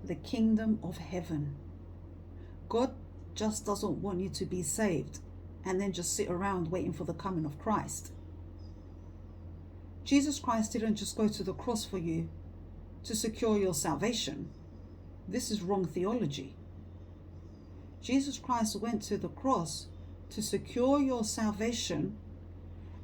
the kingdom of heaven. God just doesn't want you to be saved and then just sit around waiting for the coming of Christ. Jesus Christ didn't just go to the cross for you to secure your salvation. This is wrong theology. Jesus Christ went to the cross to secure your salvation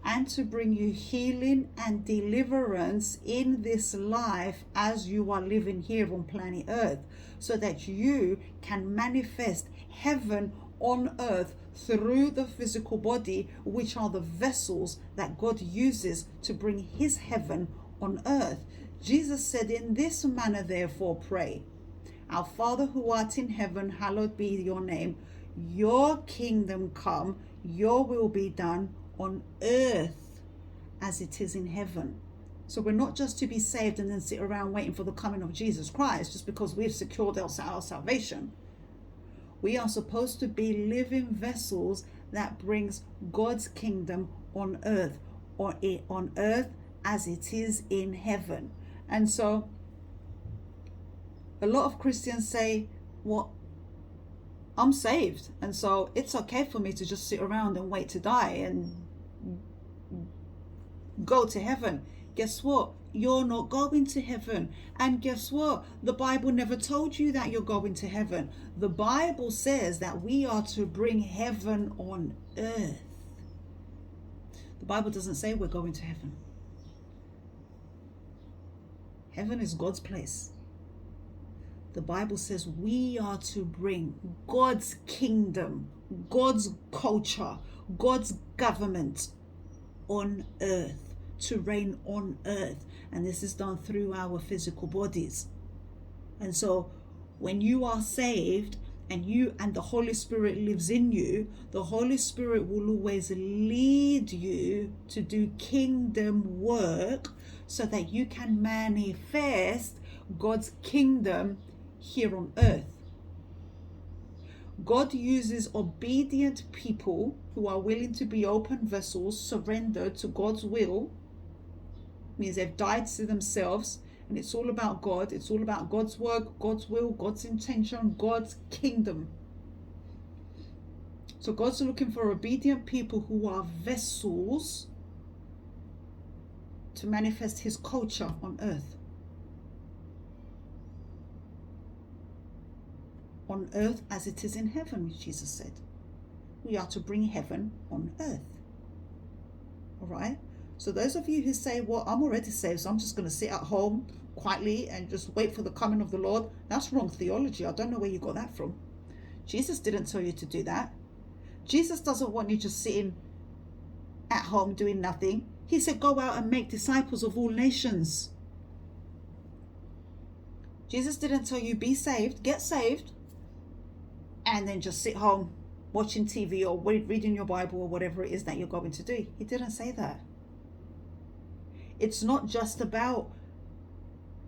and to bring you healing and deliverance in this life as you are living here on planet Earth, so that you can manifest heaven on earth through the physical body, which are the vessels that God uses to bring his heaven on earth. Jesus said, in this manner therefore pray, our Father who art in heaven, hallowed be your name. Your kingdom come, your will be done on earth as it is in heaven. So we're not just to be saved and then sit around waiting for the coming of Jesus Christ just because we've secured our salvation. We are supposed to be living vessels that brings God's kingdom on earth, or on earth as it is in heaven. And so a lot of Christians say, well, I'm saved, and so it's okay for me to just sit around and wait to die and go to heaven. Guess what? You're not going to heaven. And guess what? The Bible never told you that you're going to heaven. The Bible says that we are to bring heaven on earth. The Bible doesn't say we're going to heaven. Heaven is God's place. The Bible says we are to bring God's kingdom, God's culture, God's government on earth, to reign on earth. And this is done through our physical bodies. And so when you are saved and the Holy Spirit lives in you, the Holy Spirit will always lead you to do kingdom work so that you can manifest God's kingdom here on earth. God uses obedient people who are willing to be open vessels, surrendered to God's will. Means they've died to themselves, and it's all about God. It's all about God's work, God's will, God's intention, God's kingdom. So God's looking for obedient people who are vessels to manifest his culture on earth. On earth as it is in heaven, Jesus said. We are to bring heaven on earth. All right? So those of you who say, well, I'm already saved, so I'm just going to sit at home quietly and just wait for the coming of the Lord, that's wrong theology. I don't know where you got that from. Jesus didn't tell you to do that. Jesus doesn't want you just sitting at home doing nothing. He said, go out and make disciples of all nations. Jesus didn't tell you be saved, get saved, and then just sit home watching TV or reading your Bible or whatever it is that you're going to do. He didn't say that. It's not just about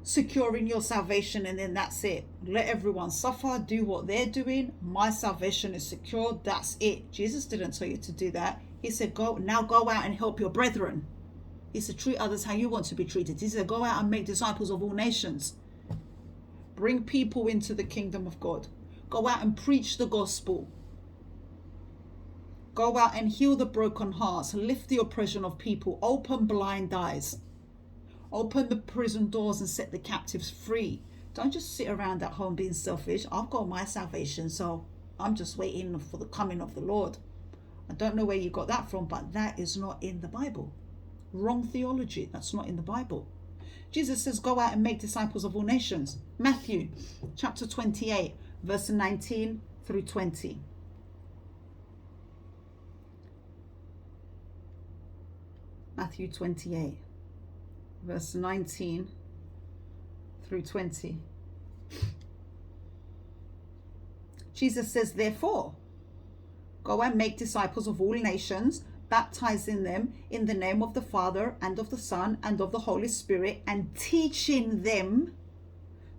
securing your salvation and then that's it. Let everyone suffer, do what they're doing. My salvation is secured, that's it. Jesus didn't tell you to do that. He said, go out and help your brethren. He said, treat others how you want to be treated. He said, go out and make disciples of all nations. Bring people into the kingdom of God. Go out and preach the gospel. Go out and heal the broken hearts, lift the oppression of people, open blind eyes, open the prison doors and set the captives free. Don't just sit around at home being selfish. I've got my salvation, so I'm just waiting for the coming of the Lord. I don't know where you got that from, but that is not in the Bible. Wrong theology. That's not in the Bible. Jesus says, go out and make disciples of all nations. Matthew chapter 28, verse 19 through 20. Matthew 28, verse 19 through 20. Jesus says, therefore, go and make disciples of all nations, baptizing them in the name of the Father and of the Son and of the Holy Spirit, and teaching them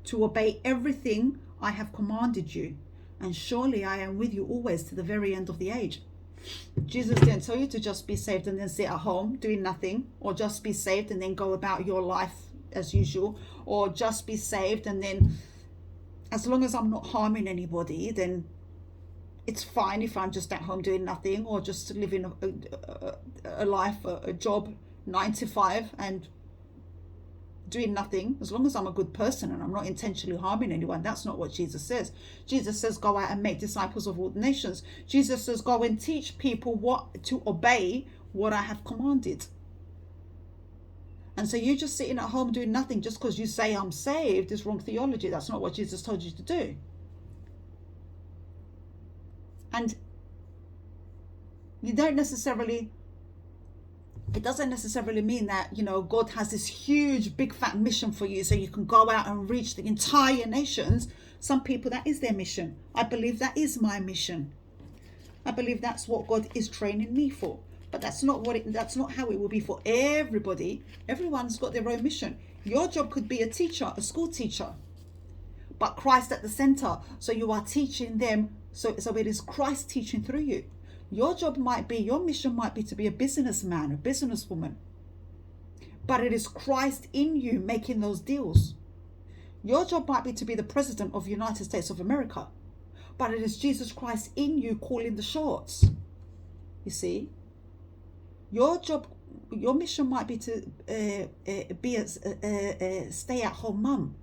to obey everything I have commanded you. And surely I am with you always to the very end of the age. Jesus didn't tell you to just be saved and then sit at home doing nothing, or just be saved and then go about your life as usual, or just be saved and then as long as I'm not harming anybody, then it's fine if I'm just at home doing nothing, or just living a life, a job, 9 to 5, and doing nothing. As long as I'm a good person and I'm not intentionally harming anyone. That's not what Jesus says. Jesus says, go out and make disciples of all the nations. Jesus says, go and teach people what to obey, what I have commanded. And so you're just sitting at home doing nothing just because you say I'm saved is wrong theology. That's not what Jesus told you to do. And you don't necessarily, it doesn't necessarily mean that, you know, God has this huge, big, fat mission for you so you can go out and reach the entire nations. Some people, that is their mission. I believe that is my mission. I believe that's what God is training me for. But that's not how it will be for everybody. Everyone's got their own mission. Your job could be a teacher, a school teacher, but Christ at the center. So you are teaching them. So it is Christ teaching through you. Your mission might be to be a businessman, a businesswoman, but it is Christ in you making those deals. Your job might be to be the president of the United States of America, but it is Jesus Christ in you calling the shots. You see, your mission might be to be a stay-at-home mum,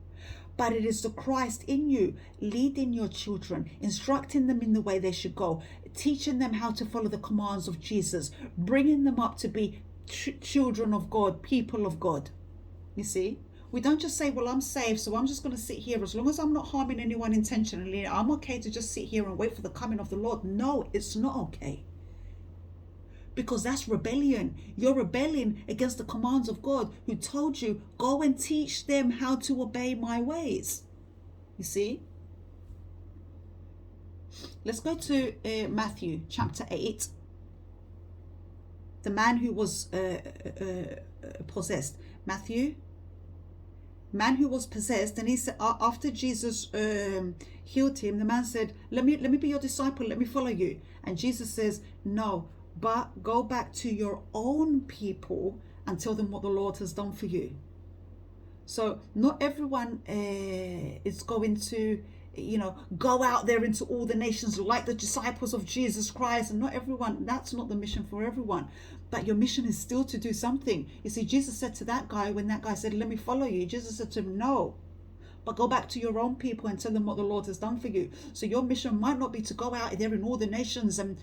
but it is the Christ in you leading your children, instructing them in the way they should go, teaching them how to follow the commands of Jesus, bringing them up to be children of God, people of God. You see, we don't just say, well, I'm saved, so I'm just going to sit here. As long as I'm not harming anyone intentionally, I'm okay to just sit here and wait for the coming of the Lord. No, it's not okay. Because that's rebellion. You're rebelling against the commands of God, who told you, go and teach them how to obey my ways. You see? Let's go to Matthew chapter 8. The man who was possessed. Matthew. Man who was possessed, and he said, after Jesus healed him, the man said, let me be your disciple, let me follow you. And Jesus says, no, but go back to your own people and tell them what the Lord has done for you. So not everyone is going to, you know, go out there into all the nations like the disciples of Jesus Christ. And not everyone, that's not the mission for everyone. But your mission is still to do something. You see, Jesus said to that guy, when that guy said, let me follow you, Jesus said to him, no, but go back to your own people and tell them what the Lord has done for you. So your mission might not be to go out there in all the nations and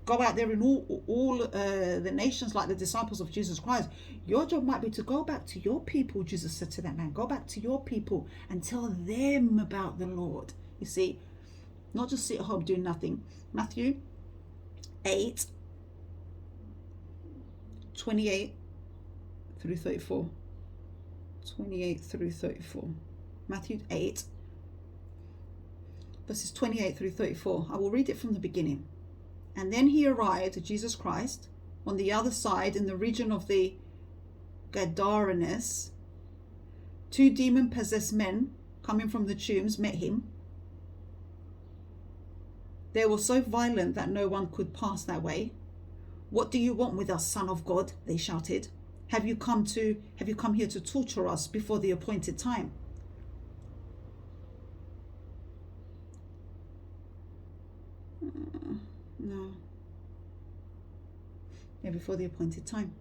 go out there in all the nations like the disciples of Jesus Christ. Your job might be to go back to your people. Jesus said to that man, go back to your people and tell them about the Lord. You see, not just sit at home doing nothing. Matthew 8, 28 through 34. 28 through 34. Matthew 8, verses 28 through 34. I will read it from the beginning. And then he arrived, Jesus Christ, on the other side in the region of the Gadarenes. 2 demon-possessed men coming from the tombs met him. They were so violent that no one could pass that way. What do you want with us, Son of God? They shouted. Have you come here to torture us before the appointed time? No. Yeah, before the appointed time.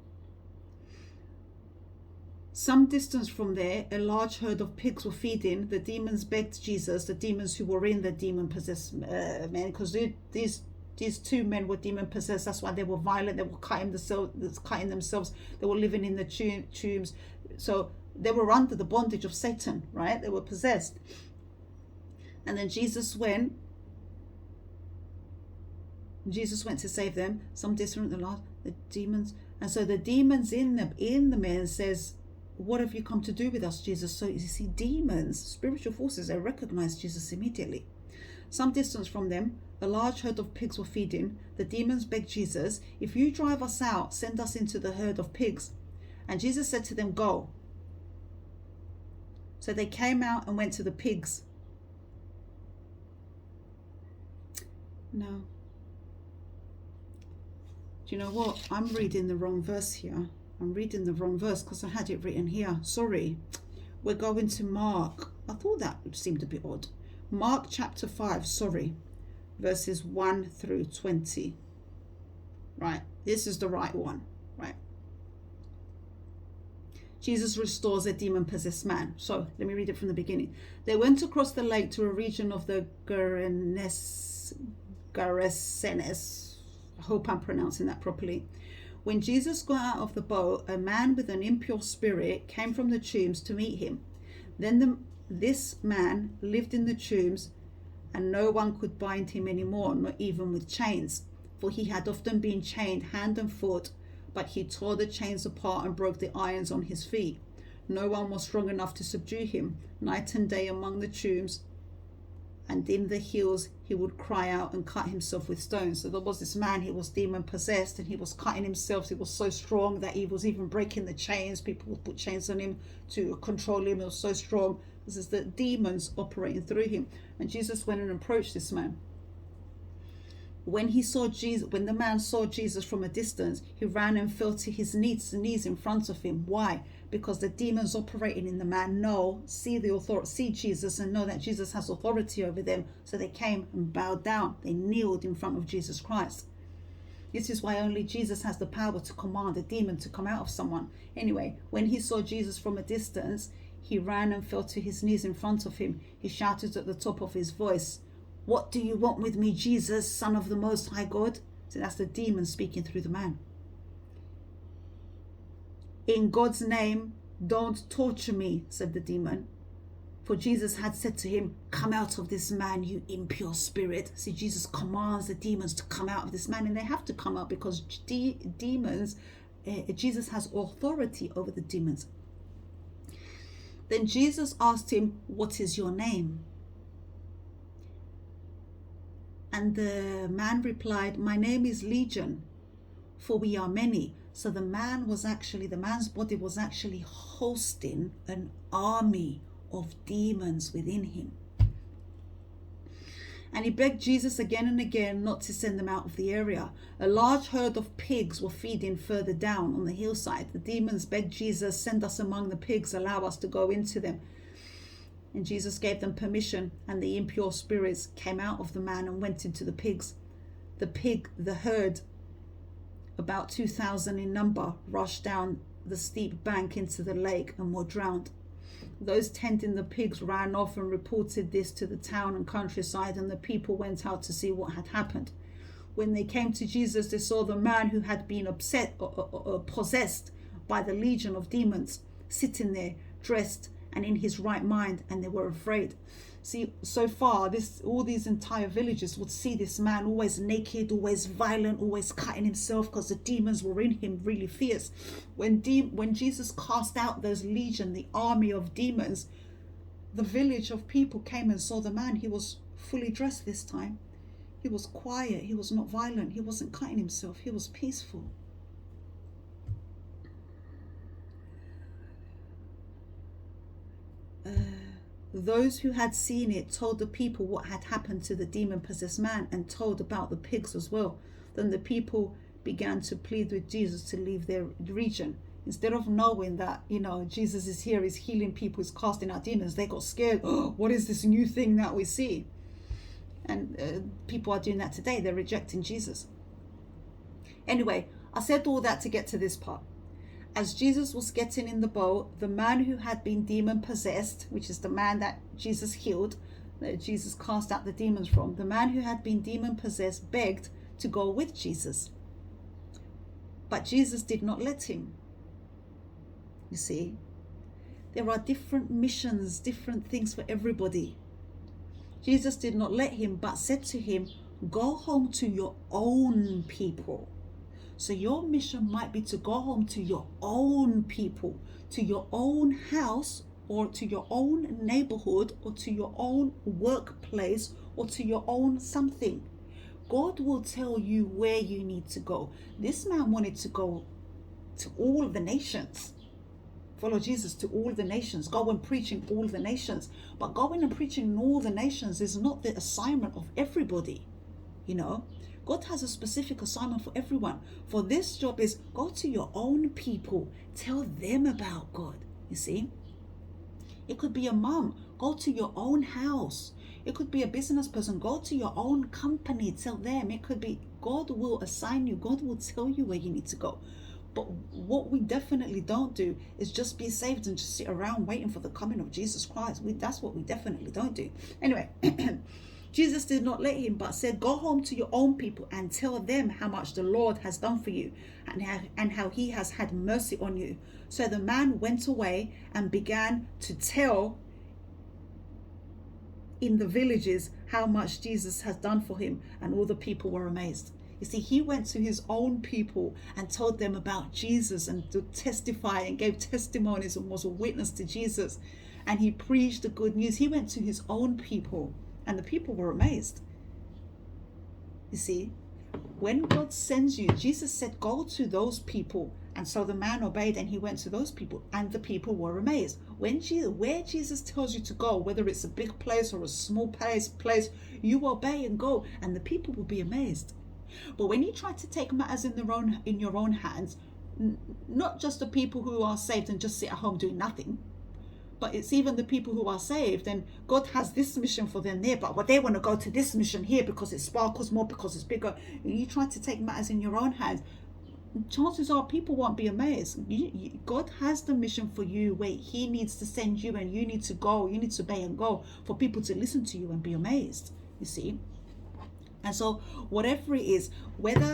Some distance from there, a large herd of pigs were feeding. The demons begged Jesus, the demons who were in the demon-possessed men, because these 2 men were demon-possessed. That's why they were violent. They were cutting themselves. They were living in the tombs. So they were under the bondage of Satan, right? They were possessed. And then Jesus went to save them. Some different than the demons. And so the demons in the men says, what have you come to do with us, Jesus? So you see, demons, spiritual forces, they recognize Jesus immediately. Some distance from them, a large herd of pigs were feeding. The demons begged Jesus, if you drive us out, send us into the herd of pigs. And Jesus said to them, go. So they came out and went to the pigs. No. Do you know what? I'm reading the wrong verse here. I'm reading the wrong verse because I had it written here. Sorry. We're going to Mark. I thought that seemed a bit odd. Mark chapter 5, verses 1 through 20. Right, this is the right one, right? Jesus restores a demon-possessed man. So let me read it from the beginning. They went across the lake to a region of the Gerasenes. I hope I'm pronouncing that properly. When Jesus got out of the boat, a man with an impure spirit came from the tombs to meet him. Then this man lived in the tombs, and no one could bind him anymore, not even with chains, for he had often been chained hand and foot, but he tore the chains apart and broke the irons on his feet. No one was strong enough to subdue him. Night and day among the tombs and in the hills he would cry out and cut himself with stones. So there was this man, he was demon possessed, and he was cutting himself. He was so strong that he was even breaking the chains. People would put chains on him to control him. He was so strong. This is the demons operating through him. And Jesus went and approached this man. When the man saw Jesus from a distance, he ran and fell to his knees in front of him. Why? Because the demons operating in the man see Jesus and know that Jesus has authority over them. So they came and bowed down. They kneeled in front of Jesus Christ. This is why only Jesus has the power to command a demon to come out of someone. Anyway, when he saw Jesus from a distance, he ran and fell to his knees in front of him. He shouted at the top of his voice, "What do you want with me, Jesus, Son of the Most High God?" So that's the demon speaking through the man. "In God's name, don't torture me," said the demon. For Jesus had said to him, "Come out of this man, you impure spirit." See, Jesus commands the demons to come out of this man, and they have to come out because demons, Jesus has authority over the demons. Then Jesus asked him, "What is your name?" And the man replied, "My name is Legion, for we are many." So the man's body was actually hosting an army of demons within him. And he begged Jesus again and again not to send them out of the area. A large herd of pigs were feeding further down on the hillside. The demons begged Jesus, "Send us among the pigs, allow us to go into them." And Jesus gave them permission, and the impure spirits came out of the man and went into the pigs. The herd, about 2,000 in number, rushed down the steep bank into the lake and were drowned. Those tending the pigs ran off and reported this to the town and countryside, and the people went out to see what had happened. When they came to Jesus, they saw the man who had been possessed by the legion of demons sitting there, dressed and in his right mind, and they were afraid. See, so far, all these entire villages would see this man always naked, always violent, always cutting himself because the demons were in him really fierce. When Jesus cast out those legion, the army of demons, the village of people came and saw the man. He was fully dressed this time. He was quiet. He was not violent. He wasn't cutting himself. He was peaceful. Those who had seen it told the people what had happened to the demon-possessed man and told about the pigs as well. Then the people began to plead with Jesus to leave their region. Instead of knowing that, Jesus is here, he's healing people, he's casting out demons, they got scared. "Oh, what is this new thing that we see?" And people are doing that today. They're rejecting Jesus. Anyway, I said all that to get to this part. As Jesus was getting in the boat, the man who had been demon-possessed, which is the man that Jesus healed, that Jesus cast out the demons from, the man who had been demon-possessed begged to go with Jesus. But Jesus did not let him. You see, there are different missions, different things for everybody. Jesus did not let him, but said to him, "Go home to your own people." So your mission might be to go home to your own people, to your own house, or to your own neighborhood, or to your own workplace, or to your own something. God will tell you where you need to go. This man wanted to go to all the nations. Follow Jesus to all the nations. Go and preach in all the nations. But going and preaching in all the nations is not the assignment of everybody, God has a specific assignment for everyone. For this job is go to your own people. Tell them about God. You see? It could be a mom. Go to your own house. It could be a business person. Go to your own company. Tell them. It could be God will assign you. God will tell you where you need to go. But what we definitely don't do is just be saved and just sit around waiting for the coming of Jesus Christ. That's what we definitely don't do. Anyway, Jesus did not let him, but said, go home to your own people and tell them how much the Lord has done for you and how he has had mercy on you. So the man went away and began to tell in the villages how much Jesus has done for him, and all the people were amazed. You see, he went to his own people and told them about Jesus and to testify and gave testimonies and was a witness to Jesus. And he preached the good news. He went to his own people and the people were amazed. You see, when God sends you, Jesus said, go to those people. And so the man obeyed and he went to those people and the people were amazed. Where Jesus tells you to go, whether it's a big place or a small place, you obey and go and the people will be amazed. But when you try to take matters in your own hands, not just the people who are saved and just sit at home doing nothing, but it's even the people who are saved and God has this mission for them there, but they want to go to this mission here because it sparkles more, because it's bigger. And you try to take matters in your own hands, chances are people won't be amazed. God has the mission for you where he needs to send you and you need to go, you need to obey and go for people to listen to you and be amazed, you see. And so whatever it is, whether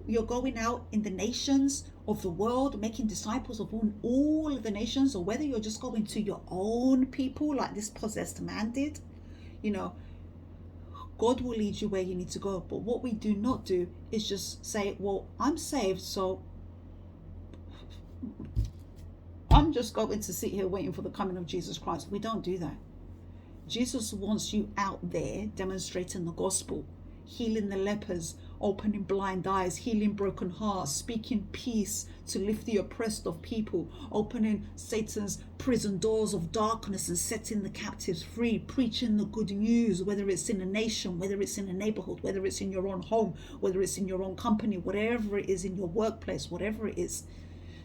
you're going out in the nations of the world, making disciples of all of the nations, or whether you're just going to your own people like this possessed man did, God will lead you where you need to go. But what we do not do is just say, well, I'm saved, so I'm just going to sit here waiting for the coming of Jesus Christ. We don't do that. Jesus wants you out there demonstrating the gospel, healing the lepers, opening blind eyes, healing broken hearts, speaking peace to lift the oppressed of people, opening Satan's prison doors of darkness and setting the captives free, preaching the good news, whether it's in a nation, whether it's in a neighborhood, whether it's in your own home, whether it's in your own company, whatever it is, in your workplace, whatever it is.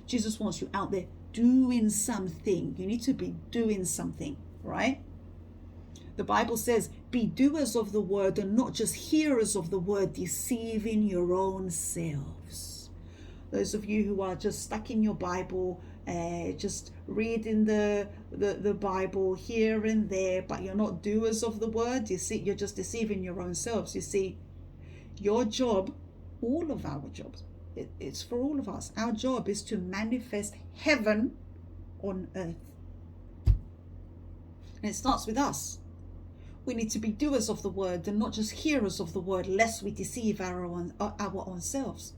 Jesus wants you out there doing something. You need to be doing something, right? The Bible says, be doers of the word and not just hearers of the word, deceiving your own selves. Those of you who are just stuck in your Bible, just reading the Bible here and there, but you're not doers of the word, you see, you're just deceiving your own selves. You see, your job, all of our jobs, it's for all of us. Our job is to manifest heaven on earth. And it starts with us. We need to be doers of the word and not just hearers of the word, lest we deceive our own selves.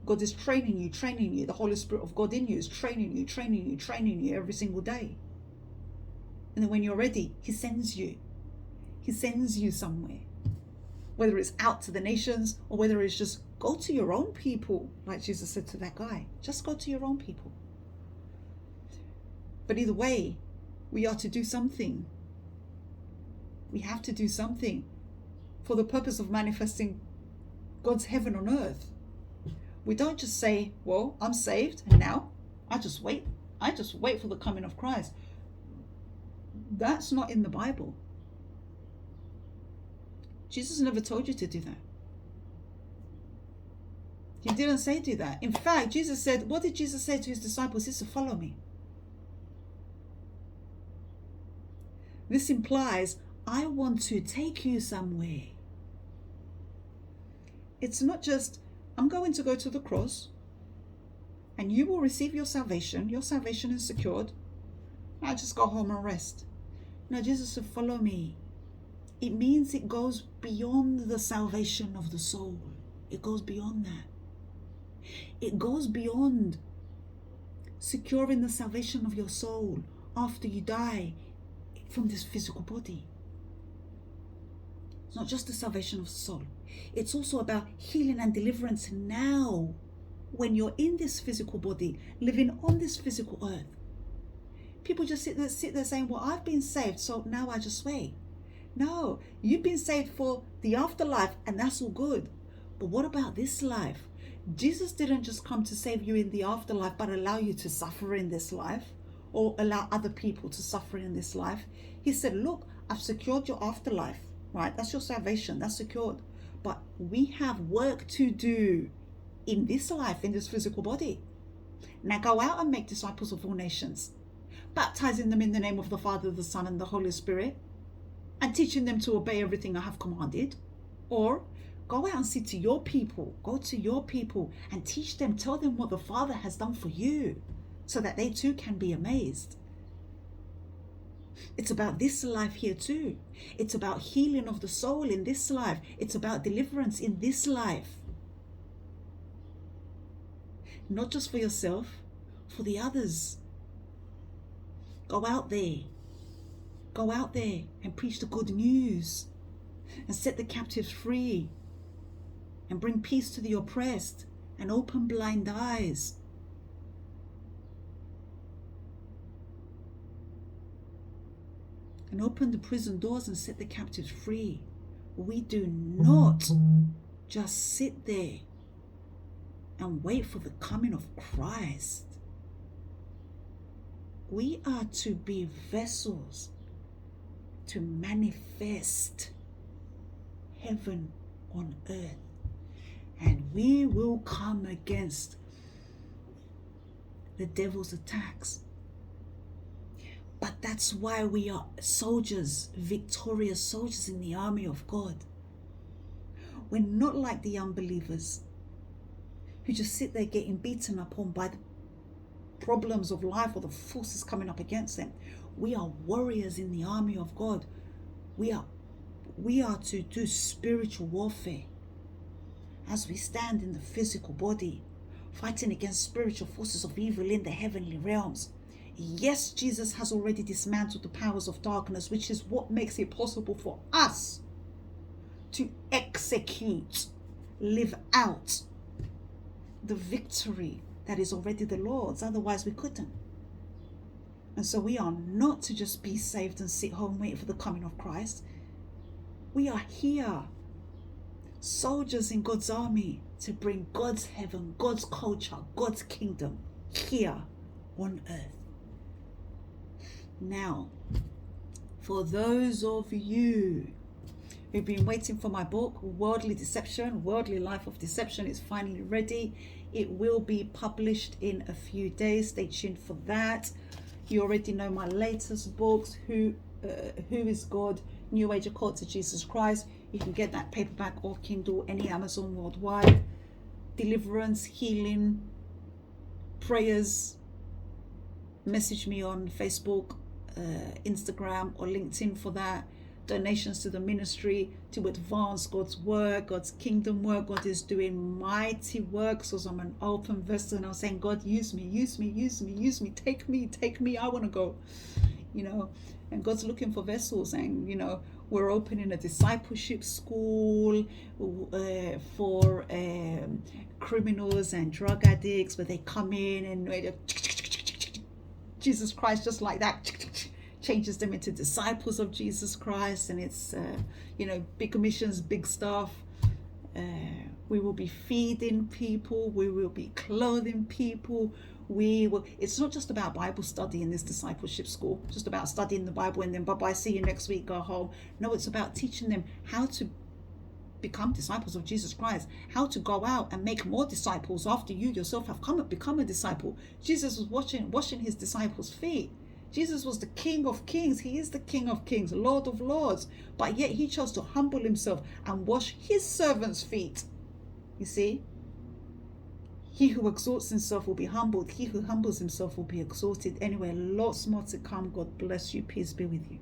God is training you. The Holy Spirit of God in you is training you every single day. And then when you're ready, he sends you. He sends you somewhere. Whether it's out to the nations or whether it's just go to your own people, like Jesus said to that guy. Just go to your own people. But either way, we are to do something. We have to do something for the purpose of manifesting God's heaven on earth. We don't just say, well, I'm saved and now I just wait for the coming of Christ. That's not in the Bible. Jesus never told you to do that. He didn't say do that. In fact, Jesus said, what did Jesus say to his disciples? He said, follow me. This implies, I want to take you somewhere. It's not just, I'm going to go to the cross and you will receive your salvation. Your salvation is secured. Now just go home and rest. No, Jesus said, follow me. It means it goes beyond the salvation of the soul. It goes beyond that. It goes beyond securing the salvation of your soul after you die from this physical body. It's not just the salvation of the soul. It's also about healing and deliverance now, when you're in this physical body, living on this physical earth. People just sit there saying, well, I've been saved, so now I just wait. No, you've been saved for the afterlife, and that's all good. But what about this life? Jesus didn't just come to save you in the afterlife, but allow you to suffer in this life. or allow other people to suffer in this life. He said, look, I've secured your afterlife, right? That's your salvation, that's secured. But we have work to do in this life, in this physical body. Now go out and make disciples of all nations, baptizing them in the name of the Father, the Son, and the Holy Spirit, and teaching them to obey everything I have commanded. Or go out and say to your people, go to your people and teach them, tell them what the Father has done for you, so that they too can be amazed. It's about this life here too. It's about healing of the soul in this life. It's about deliverance in this life. Not just for yourself, for the others. Go out there. Go out there and preach the good news and set the captives free and bring peace to the oppressed and open blind eyes. And open the prison doors and set the captives free. We do not just sit there and wait for the coming of Christ. We are to be vessels to manifest heaven on earth. And we will come against the devil's attacks. But that's why we are soldiers, victorious soldiers in the army of God. We're not like the unbelievers who just sit there getting beaten upon by the problems of life or the forces coming up against them. We are warriors in the army of God. We are to do spiritual warfare as we stand in the physical body, fighting against spiritual forces of evil in the heavenly realms. Yes, Jesus has already dismantled the powers of darkness, which is what makes it possible for us to execute, live out the victory that is already the Lord's. Otherwise, we couldn't. And so we are not to just be saved and sit home waiting for the coming of Christ. We are here, soldiers in God's army, to bring God's heaven, God's culture, God's kingdom here on earth. Now, for those of you who've been waiting for my book, Worldly Deception, Worldly Life of Deception, is finally ready. It will be published in a few days. Stay tuned for that. You already know my latest books, Who is God? New Age Occult to Jesus Christ. You can get that paperback or Kindle, any Amazon worldwide. Deliverance, healing, prayers. Message me on Facebook, Instagram, or LinkedIn for that. Donations to the ministry to advance God's word, God's kingdom work. God is doing mighty works. So I'm an open vessel, and I'm saying, God, use me, use me, use me, use me. Take me. I want to go, and God's looking for vessels. And, we're opening a discipleship school for criminals and drug addicts, where they come in and Jesus Christ, just like that, changes them into disciples of Jesus Christ. And it's big missions, big stuff. We will be feeding people, we will be clothing people. It's not just about Bible study in this discipleship school, just about studying the Bible and then bye-bye, see you next week, go home. No, it's about teaching them how to become disciples of Jesus Christ, how to go out and make more disciples after you yourself have become a disciple. Jesus was washing his disciples' feet. Jesus was the King of Kings. He is the King of Kings, Lord of Lords. But yet he chose to humble himself and wash his servants' feet. You see? He who exalts himself will be humbled. He who humbles himself will be exalted. Anyway, lots more to come. God bless you. Peace be with you.